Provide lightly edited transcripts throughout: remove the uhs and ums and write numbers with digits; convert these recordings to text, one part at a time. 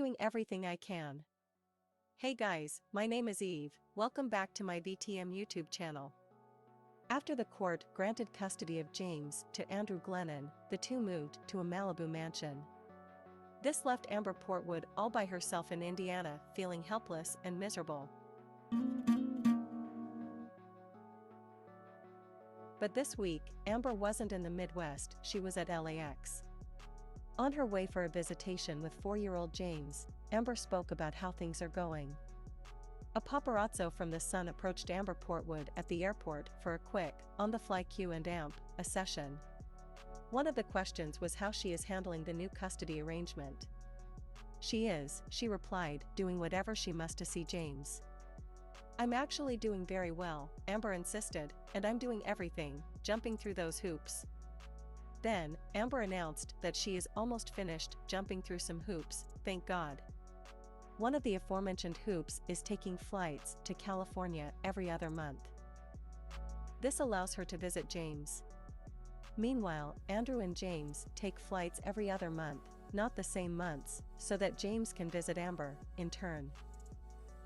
doing everything I can. Hey guys, my name is Eve, welcome back to my VTM YouTube channel. After the court granted custody of James to Andrew Glennon, the two moved to a Malibu mansion. This left Amber Portwood all by herself in Indiana, feeling helpless and miserable. But this week, Amber wasn't in the Midwest, she was at LAX. On her way for a visitation with 4-year-old James, Amber spoke about how things are going. A paparazzo from The Sun approached Amber Portwood at the airport for a quick, on-the-fly Q&A session. One of the questions was how she is handling the new custody arrangement. She replied, doing whatever she must to see James. I'm actually doing very well, Amber insisted, and I'm doing everything, jumping through those hoops. Then, Amber announced that she is almost finished jumping through some hoops, thank God. One of the aforementioned hoops is taking flights to California every other month. This allows her to visit James. Meanwhile, Andrew and James take flights every other month, not the same months, so that James can visit Amber, in turn.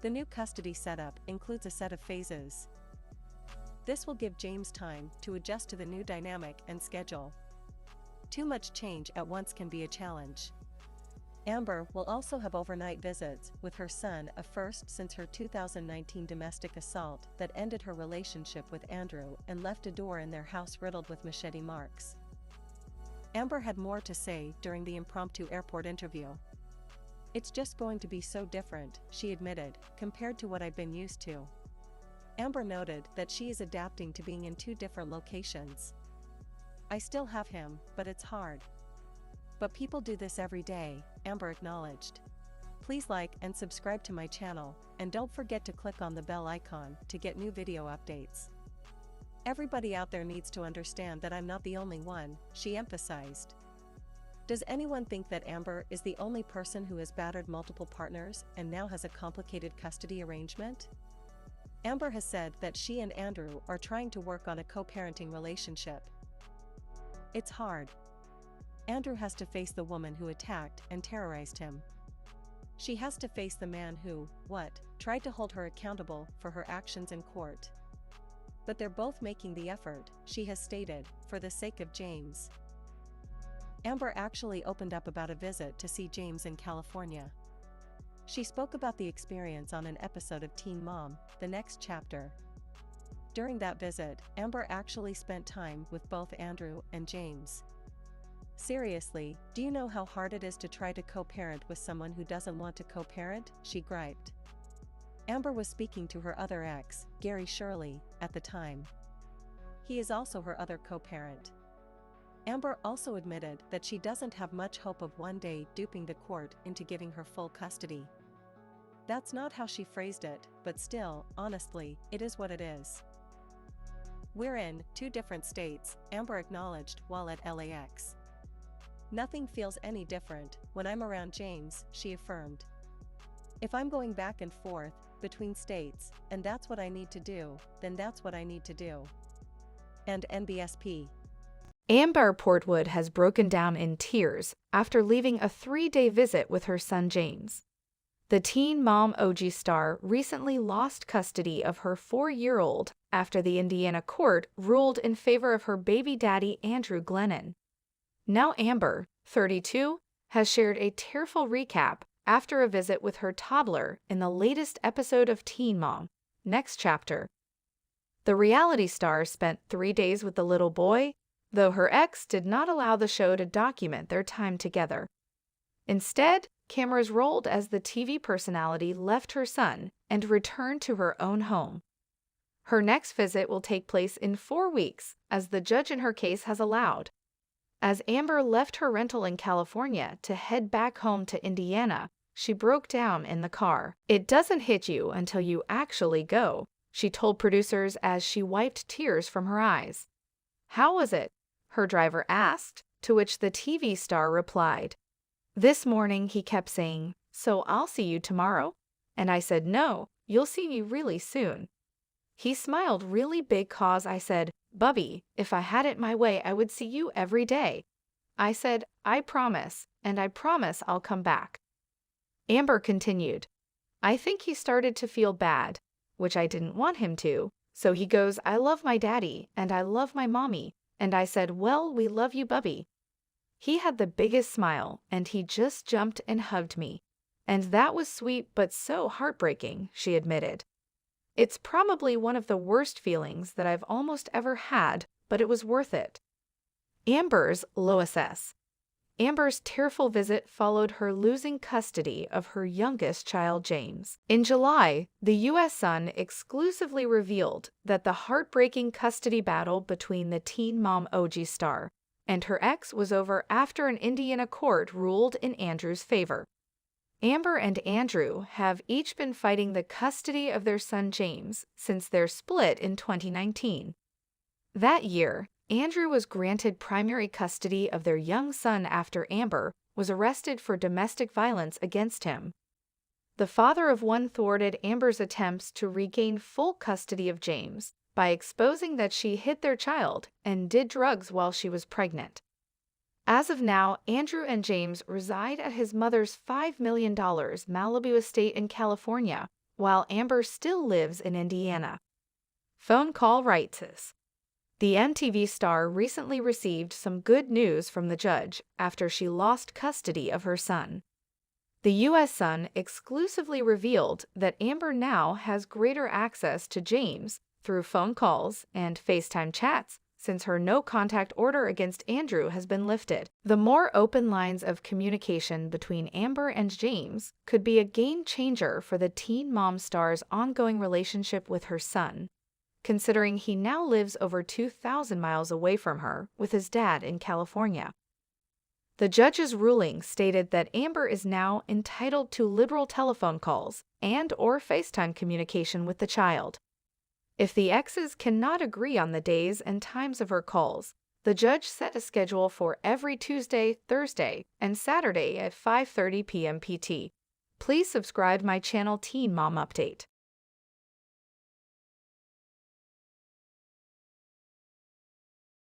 The new custody setup includes a set of phases. This will give James time to adjust to the new dynamic and schedule. Too much change at once can be a challenge. Amber will also have overnight visits with her son, a first since her 2019 domestic assault that ended her relationship with Andrew and left a door in their house riddled with machete marks. Amber had more to say during the impromptu airport interview. It's just going to be so different, she admitted, compared to what I've been used to. Amber noted that she is adapting to being in 2 different locations. I still have him, but it's hard. But people do this every day, Amber acknowledged. Please like and subscribe to my channel, and don't forget to click on the bell icon to get new video updates. Everybody out there needs to understand that I'm not the only one, she emphasized. Does anyone think that Amber is the only person who has battered multiple partners and now has a complicated custody arrangement? Amber has said that she and Andrew are trying to work on a co-parenting relationship. It's hard. Andrew has to face the woman who attacked and terrorized him. She has to face the man who, tried to hold her accountable for her actions in court. But they're both making the effort, she has stated, for the sake of James. Amber actually opened up about a visit to see James in California. She spoke about the experience on an episode of Teen Mom, The Next Chapter. During that visit, Amber actually spent time with both Andrew and James. Seriously, do you know how hard it is to try to co-parent with someone who doesn't want to co-parent? She griped. Amber was speaking to her other ex, Gary Shirley, at the time. He is also her other co-parent. Amber also admitted that she doesn't have much hope of one day duping the court into giving her full custody. That's not how she phrased it, but still, honestly, it is what it is. We're in 2 different states, Amber acknowledged while at LAX. Nothing feels any different when I'm around James, she affirmed. If I'm going back and forth between states, and that's what I need to do, then that's what I need to do. And NBSP. Amber Portwood has broken down in tears after leaving a 3-day visit with her son James. The Teen Mom OG star recently lost custody of her 4-year-old after the Indiana court ruled in favor of her baby daddy Andrew Glennon. Now Amber, 32, has shared a tearful recap after a visit with her toddler in the latest episode of Teen Mom, Next Chapter. The reality star spent 3 days with the little boy, though her ex did not allow the show to document their time together. Instead, cameras rolled as the TV personality left her son and returned to her own home. Her next visit will take place in 4 weeks, as the judge in her case has allowed. As Amber left her rental in California to head back home to Indiana, she broke down in the car. "It doesn't hit you until you actually go," she told producers as she wiped tears from her eyes. "How was it?" her driver asked, to which the TV star replied, "This morning he kept saying, 'So I'll see you tomorrow?' And I said, 'No, you'll see me really soon.' He smiled really big 'cause I said, 'Bubby, if I had it my way I would see you every day.' I said, 'I promise, and I promise I'll come back.'" Amber continued, "I think he started to feel bad, which I didn't want him to. So he goes, 'I love my daddy and I love my mommy.' And I said, 'Well, we love you, Bubby.' He had the biggest smile and he just jumped and hugged me. And that was sweet but so heartbreaking," she admitted. "It's probably one of the worst feelings that I've almost ever had, but it was worth it." Amber's Lois S. Amber's tearful visit followed her losing custody of her youngest child, James. In July, the U.S. Sun exclusively revealed that the heartbreaking custody battle between the teen mom OG star and her ex was over after an Indiana court ruled in Andrew's favor. Amber and Andrew have each been fighting the custody of their son James since their split in 2019. That year, Andrew was granted primary custody of their young son after Amber was arrested for domestic violence against him. The father of one thwarted Amber's attempts to regain full custody of James by exposing that she hid their child and did drugs while she was pregnant. As of now, Andrew and James reside at his mother's $5 million Malibu estate in California, while Amber still lives in Indiana. Phone call writes us. The MTV star recently received some good news from the judge after she lost custody of her son. The U.S. Sun exclusively revealed that Amber now has greater access to James through phone calls and FaceTime chats since her no-contact order against Andrew has been lifted. The more open lines of communication between Amber and James could be a game-changer for the teen mom star's ongoing relationship with her son, considering he now lives over 2,000 miles away from her with his dad in California. The judge's ruling stated that Amber is now entitled to liberal telephone calls and/or FaceTime communication with the child. If the exes cannot agree on the days and times of her calls, the judge set a schedule for every Tuesday, Thursday, and Saturday at 5:30 p.m. PT. Please subscribe my channel Teen Mom Update.